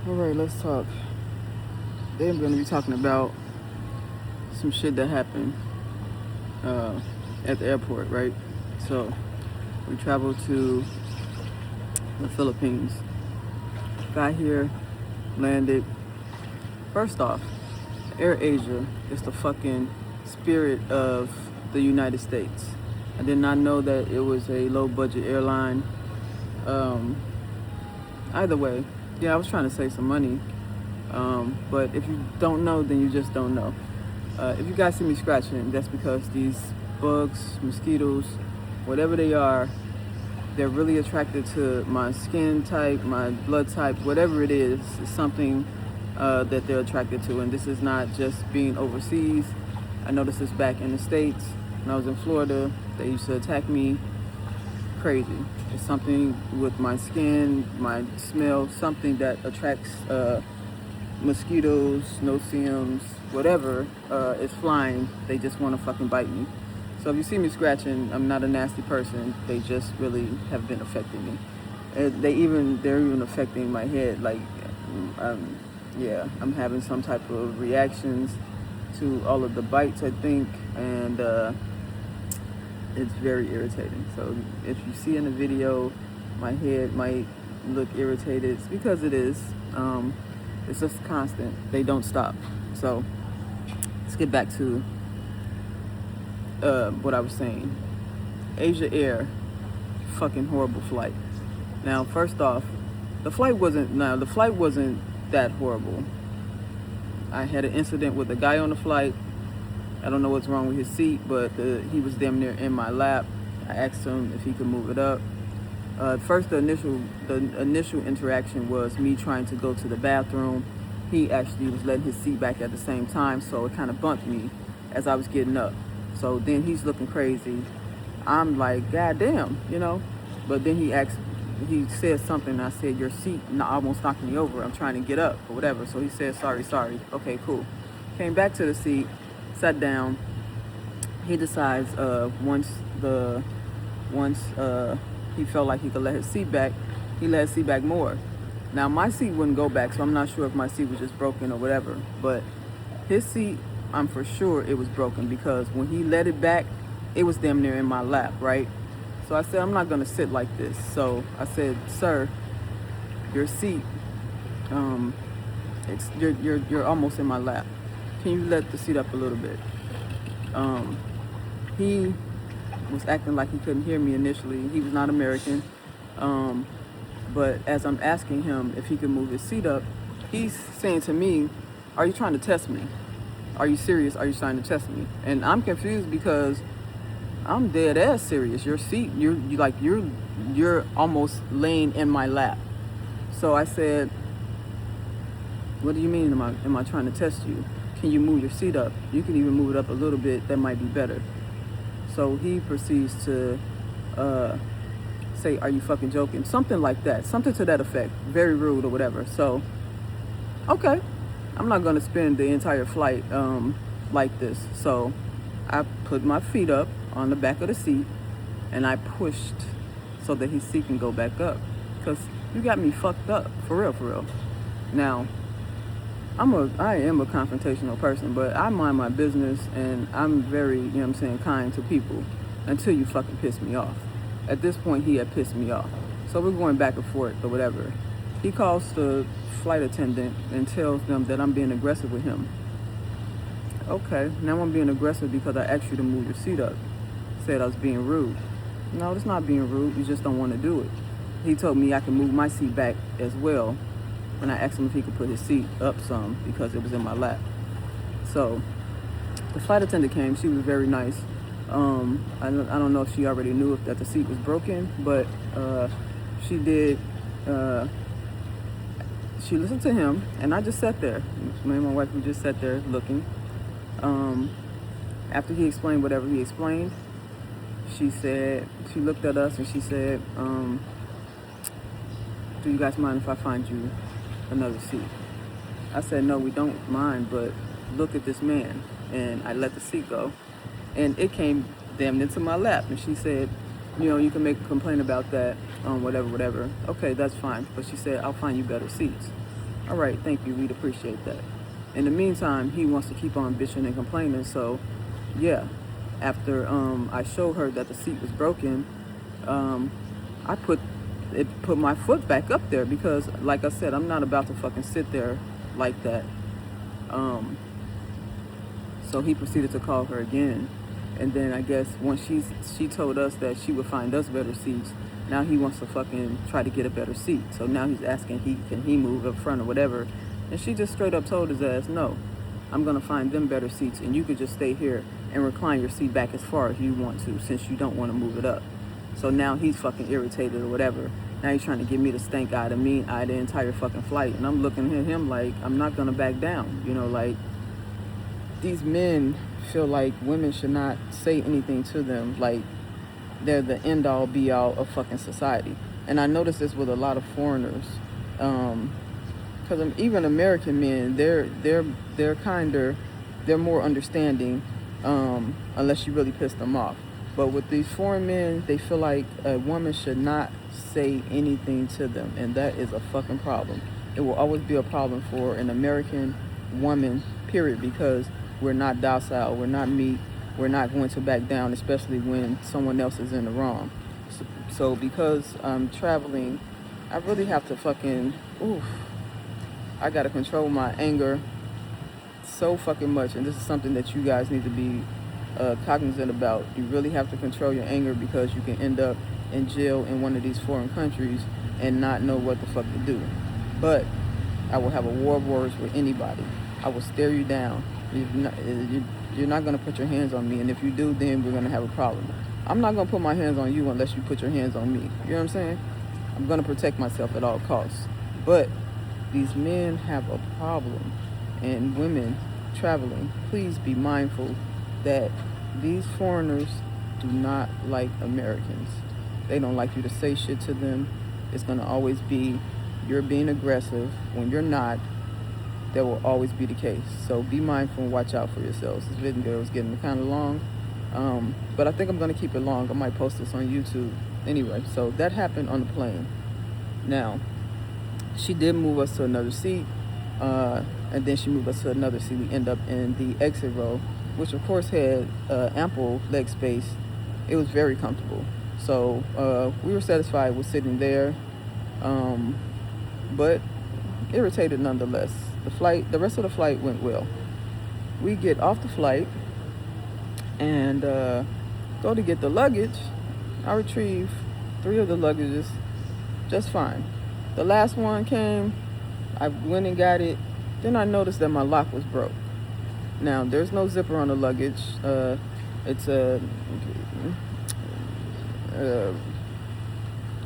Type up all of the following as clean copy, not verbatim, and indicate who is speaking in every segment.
Speaker 1: Alright, let's talk. Today I'm going to be talking about some shit that happened at the airport, right? So, we traveled to the Philippines. Got here, landed. First off, Air Asia is the fucking spirit of the United States. I did not know that it was a low budget airline. Either way, yeah, I was trying to save some money. But if you don't know, then you just don't know. If you guys see me scratching, that's because these bugs, mosquitoes, whatever they are, they're really attracted to my skin type, my blood type, whatever it is something that they're attracted to. And this is not just being overseas. I noticed this back in the States. When I was in Florida, they used to attack me crazy. It's something with my skin, my smell, something that attracts mosquitoes, no-see-ums, whatever is flying. They just want to fucking bite me. So if you see me scratching, I'm not a nasty person. They just really have been affecting me. They're even affecting my head. Like, yeah, I'm having some type of reactions to all of the bites, I think, and it's very irritating. So if you see in the video, my head might look irritated. It's because it is. It's just constant. They don't stop. So let's get back to what I was saying. Asia Air, fucking horrible flight. Now, first off, the flight wasn't that horrible. I had an incident with a guy on the flight. I don't know what's wrong with his seat, but he was damn near in my lap. I asked him if he could move it up. First, the initial interaction was me trying to go to the bathroom. He actually was letting his seat back at the same time, so it kind of bumped me as I was getting up. So then he's looking crazy. I'm like, God damn, you know? But then he said something, and I said, your seat almost knocked me over. I'm trying to get up or whatever. So he said, sorry. Okay, cool. Came back to the seat, sat down. He decides once he felt like he could let his seat back, he let his seat back more. Now, my seat wouldn't go back, so I'm not sure if my seat was just broken or whatever. But his seat, I'm for sure it was broken, because when he let it back, it was damn near in my lap, right? So I said, I'm not gonna sit like this. So I said, sir, your seat, you're almost in my lap. Can you let the seat up a little bit? He was acting like he couldn't hear me initially. He was not American. But as I'm asking him if he could move his seat up, he's saying to me, are you trying to test me? Are you serious? Are you trying to test me? And I'm confused because I'm dead ass serious. Your seat, you're almost laying in my lap. So I said, what do you mean am I trying to test you? Can you move your seat up? You can even move it up a little bit. That might be better. So he proceeds to say, are you fucking joking? Something like that. Something to that effect. Very rude or whatever. So, okay. I'm not going to spend the entire flight like this. So I put my feet up on the back of the seat, and I pushed so that his seat can go back up. Because you got me fucked up. For real. Now, I am a confrontational person, but I mind my business, and I'm very, kind to people until you fucking piss me off. At this point, he had pissed me off. So we're going back and forth or whatever. He calls the flight attendant and tells them that I'm being aggressive with him. Okay, now I'm being aggressive because I asked you to move your seat up. Said I was being rude. No, it's not being rude. You just don't want to do it. He told me I can move my seat back as well. And I asked him if he could put his seat up some because it was in my lap. So the flight attendant came. She was very nice. I don't know if she already knew that the seat was broken, but she did. She listened to him, and I just sat there. Me and my wife, we just sat there looking. After he explained whatever he explained, she looked at us and she said, do you guys mind if I find you another seat? I said, no, we don't mind, but look at this man. And I let the seat go, and it came damn into my lap. And she said, you can make a complaint about that, whatever. Okay, that's fine. But she said, I'll find you better seats. All right, thank you. We'd appreciate that. In the meantime, he wants to keep on bitching and complaining. So, yeah, after I showed her that the seat was broken, um, I put my foot back up there because, like I said, I'm not about to fucking sit there like that. Um, so he proceeded to call her again, and then I guess once she told us that she would find us better seats, now he wants to fucking try to get a better seat. So now he's asking can he move up front or whatever, and she just straight up told his ass, no, I'm gonna find them better seats, and you could just stay here and recline your seat back as far as you want to, since you don't want to move it up. So now he's fucking irritated or whatever. Now he's trying to get me to stank eye, to mean eye the entire fucking flight, and I'm looking at him like I'm not gonna back down. You know, like, these men feel like women should not say anything to them, like they're the end all be all of fucking society. And I notice this with a lot of foreigners, because even American men, they're kinder, they're more understanding, unless you really piss them off. But with these foreign men, they feel like a woman should not say anything to them, and that is a fucking problem. It will always be a problem for an American woman, period, because we're not docile, we're not meek, we're not going to back down, especially when someone else is in the wrong. So because I'm traveling, I really have to fucking, I gotta control my anger so fucking much, and this is something that you guys need to be cognizant about. You really have to control your anger, because you can end up in jail in one of these foreign countries and not know what the fuck to do. But I will have a war of words with anybody. I will stare you down. You're not going to put your hands on me, and if you do, then we're going to have a problem. I'm not going to put my hands on you unless you put your hands on me. You know what I'm saying? I'm going to protect myself at all costs. But these men have a problem, and women traveling, please be mindful that these foreigners do not like Americans. They don't like you to say shit to them. It's going to always be you're being aggressive when you're not. That will always be the case. So be mindful and watch out for yourselves. This video is getting kind of long, but I think I'm going to keep it long. I might post this on YouTube. Anyway, so that happened on the plane. Now, she did move us to another seat, and then she moved us to another seat. We end up in the exit row, which of course had ample leg space. It was very comfortable. So we were satisfied with sitting there, but irritated nonetheless. The rest of the flight went well. We get off the flight and go to get the luggage. I retrieve 3 of the luggages just fine. The last one came, I went and got it. Then I noticed that my lock was broke. Now, there's no zipper on the luggage. It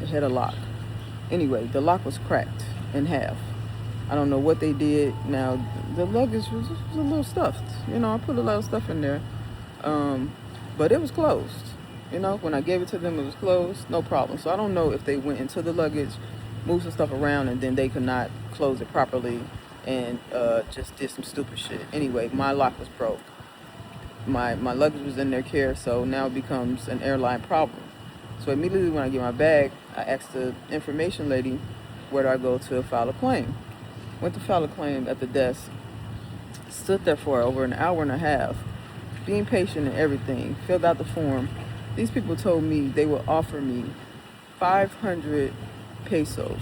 Speaker 1: had a lock. Anyway, the lock was cracked in half. I don't know what they did. Now, the luggage was a little stuffed. You know, I put a lot of stuff in there. But it was closed. You know, when I gave it to them, it was closed. No problem. So I don't know if they went into the luggage, moved some stuff around, and then they could not close it properly and just did some stupid shit. Anyway, my lock was broke. My luggage was in their care, so now it becomes an airline problem. So immediately when I get my bag, I asked the information lady, where do I go to file a claim? Went to file a claim at the desk, stood there for over an hour and a half, being patient and everything, filled out the form. These people told me they would offer me 500 pesos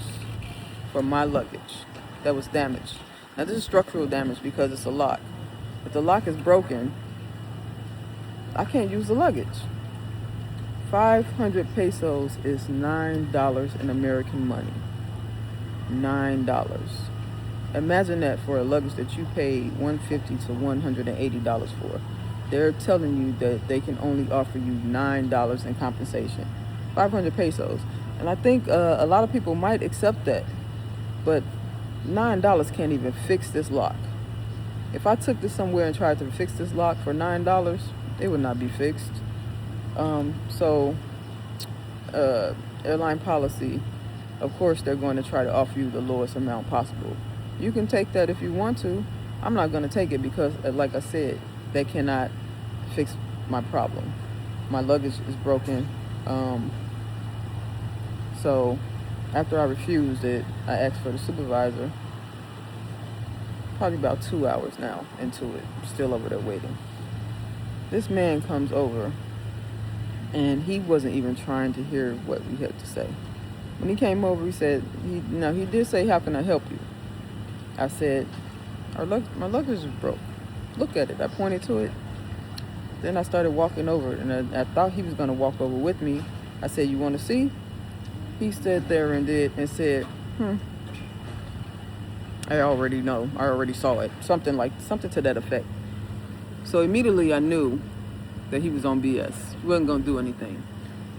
Speaker 1: for my luggage that was damaged. Now this is structural damage because it's a lock. If the lock is broken, I can't use the luggage. 500 pesos is $9 in American money. $9. Imagine that for a luggage that you paid $150 to $180 for. They're telling you that they can only offer you $9 in compensation. 500 pesos. And I think a lot of people might accept that. But $9 can't even fix this lock. If I took this somewhere and tried to fix this lock for $9, it would not be fixed. Airline policy, of course, they're going to try to offer you the lowest amount possible. You can take that if you want to. I'm not going to take it because, like I said, they cannot fix my problem. My luggage is broken. So after I refused it, I asked for the supervisor, probably about 2 hours now into it, still over there waiting. This man comes over, and he wasn't even trying to hear what we had to say. When he came over, he said, he did say, "How can I help you?" I said, my luggage is broke. Look at it. I pointed to it. Then I started walking over, and I thought he was going to walk over with me. I said, "You want to see?" He stood there and said, I already know. I already saw it. Something to that effect. So immediately I knew that he was on BS. He wasn't going to do anything.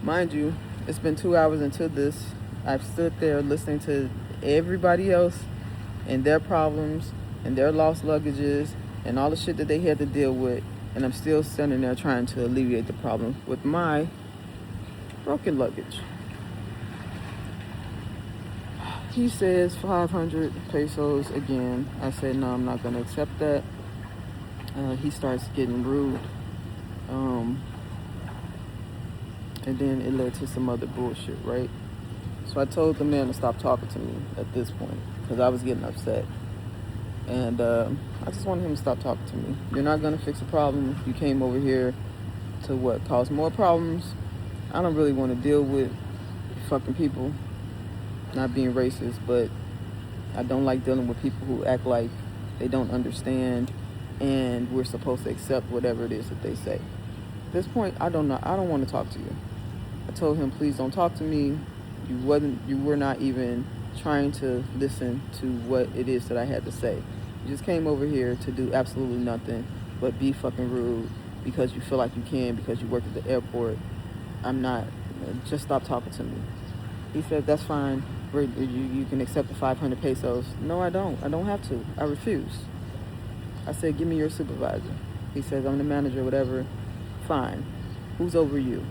Speaker 1: Mind you, it's been 2 hours into this. I've stood there listening to everybody else and their problems and their lost luggages and all the shit that they had to deal with. And I'm still standing there trying to alleviate the problem with my broken luggage. He says 500 pesos again. I said, no, I'm not going to accept that. He starts getting rude. And then it led to some other bullshit, right? So I told the man to stop talking to me at this point because I was getting upset. And I just wanted him to stop talking to me. You're not going to fix a problem. You came over here to what? Cause more problems? I don't really want to deal with fucking people. Not being racist, but I don't like dealing with people who act like they don't understand and we're supposed to accept whatever it is that they say. At this point, I don't want to talk to you. I told him, please don't talk to me. You were not even trying to listen to what it is that I had to say. You just came over here to do absolutely nothing but be fucking rude because you feel like you can, because you work at the airport. I'm not. Just stop talking to me. He said, that's fine. You can accept the 500 pesos. No, I don't. I don't have to. I refuse. I said, give me your supervisor. He says, I'm the manager, whatever. Fine. Who's over you?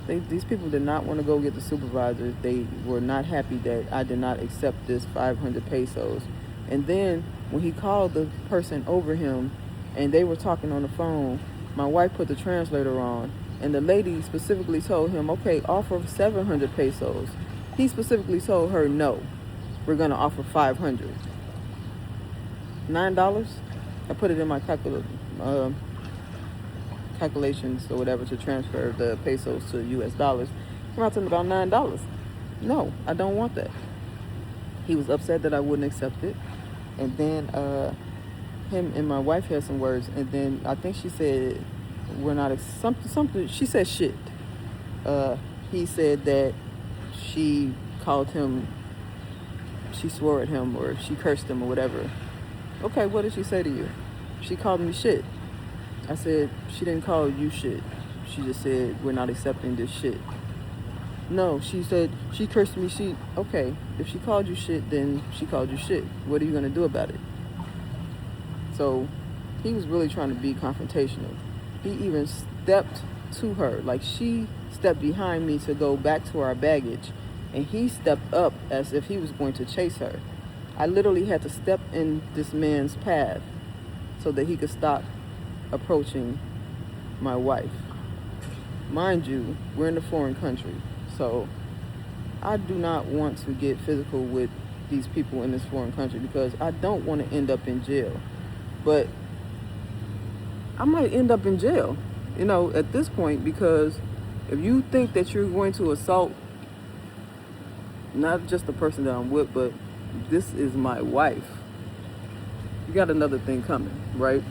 Speaker 1: These people did not want to go get the supervisor. They were not happy that I did not accept this 500 pesos. And then when he called the person over him and they were talking on the phone, my wife put the translator on. And the lady specifically told him, okay, offer 700 pesos. He specifically told her, no, we're going to offer 500. $9? I put it in my calculations or whatever to transfer the pesos to US dollars. I'm out to about $9. No, I don't want that. He was upset that I wouldn't accept it. And then him and my wife had some words. And then I think she said, we're not something. She said shit. He said that she called him, she swore at him or she cursed him or whatever. Okay, what did she say to you? She called me shit. I said, she didn't call you shit. She just said, we're not accepting this shit. No, she said, she cursed me. Okay, if she called you shit, then she called you shit. What are you going to do about it? So he was really trying to be confrontational. He even stepped to her, like she stepped behind me to go back to our baggage, and he stepped up as if he was going to chase her. I literally had to step in this man's path so that he could stop approaching my wife. Mind you, we're in a foreign country, so I do not want to get physical with these people in this foreign country because I don't want to end up in jail. But I might end up in jail, at this point, because if you think that you're going to assault not just the person that I'm with, but this is my wife, you got another thing coming, right?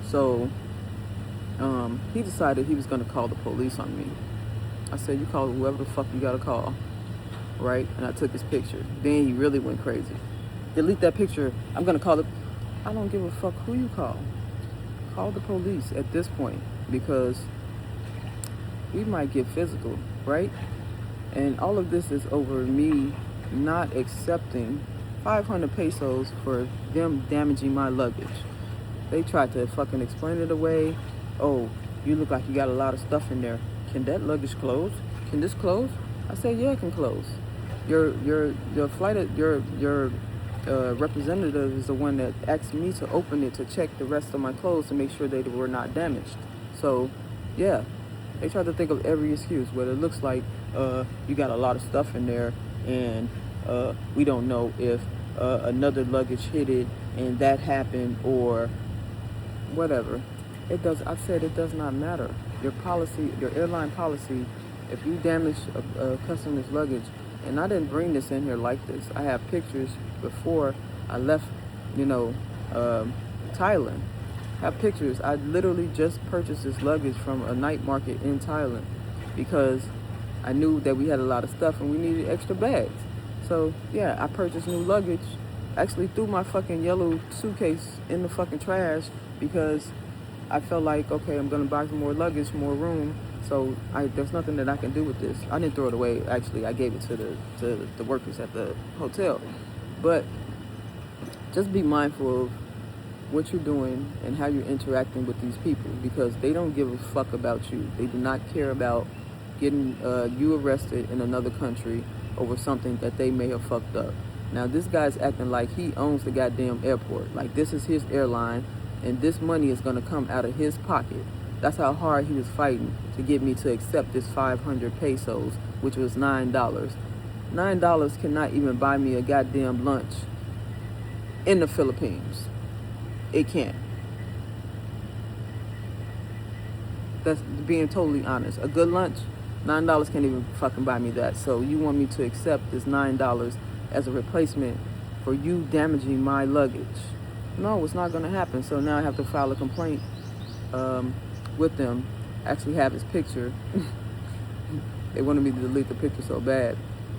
Speaker 1: So he decided he was going to call the police on me. I said, you call whoever the fuck you got to call, right? And I took his picture. Then he really went crazy. Delete that picture. I'm going to call it. I don't give a fuck who you call. Call the police at this point because we might get physical, right? And all of this is over me not accepting 500 pesos for them damaging my luggage. They tried to fucking explain it away. Oh, you look like you got a lot of stuff in there. Can that luggage close? Can this close? I said, yeah, it can close. Your representative is the one that asked me to open it to check the rest of my clothes to make sure they were not damaged. So, yeah, they try to think of every excuse, whether it looks like you got a lot of stuff in there and we don't know if another luggage hit it and that happened, or whatever. I said it does not matter. Your policy, your airline policy, if you damage a customer's luggage, and I didn't bring this in here like this. I have pictures before I left, you know, Thailand. I have pictures. I literally just purchased this luggage from a night market in Thailand because I knew that we had a lot of stuff and we needed extra bags. So yeah, I purchased new luggage. Actually threw my fucking yellow suitcase in the fucking trash because I felt like, okay, I'm gonna buy some more luggage, more room. So there's nothing that I can do with this. I didn't throw it away. Actually, I gave it to the workers at the hotel. But just be mindful of what you're doing and how you're interacting with these people, because they don't give a fuck about you. They do not care about getting you arrested in another country over something that they may have fucked up. Now this guy's acting like he owns the goddamn airport. Like this is his airline and this money is gonna come out of his pocket. That's how hard he was fighting to get me to accept this 500 pesos, which was $9. $9 cannot even buy me a goddamn lunch in the Philippines. It can't. That's being totally honest. A good lunch, $9 can't even fucking buy me that. So you want me to accept this $9 as a replacement for you damaging my luggage? No, it's not gonna happen. So now I have to file a complaint with them. Actually have his picture. They wanted me to delete the picture so bad.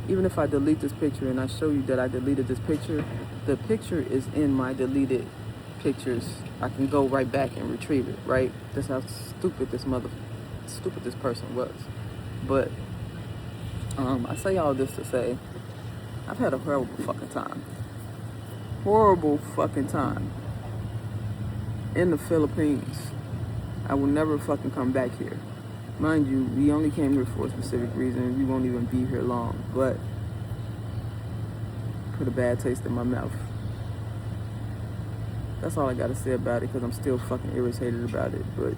Speaker 1: Even if I delete this picture and I show you that I deleted this picture, the picture is in my deleted pictures. I can go right back and retrieve it, right? That's how stupid this person was. But I say all this to say I've had a horrible fucking time. Horrible fucking time in the Philippines. I will never fucking come back here. Mind you, we only came here for a specific reason. We won't even be here long, but put a bad taste in my mouth. That's all I gotta say about it, because I'm still fucking irritated about it. But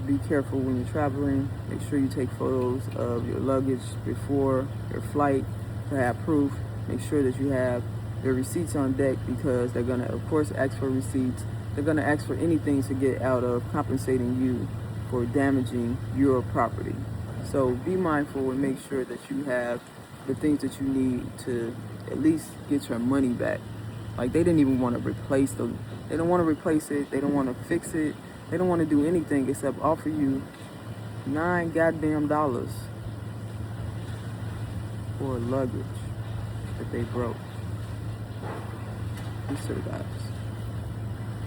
Speaker 1: be careful when you're traveling. Make sure you take photos of your luggage before your flight to have proof. Make sure that you have your receipts on deck, because they're gonna, of course, ask for receipts. They're gonna ask for anything to get out of compensating you for damaging your property. So be mindful and make sure that you have the things that you need to at least get your money back. Like, they didn't even want to replace they don't want to replace it. They don't want to fix it. They don't want to do anything except offer you $9 goddamn for luggage that they broke. Peace to the guys.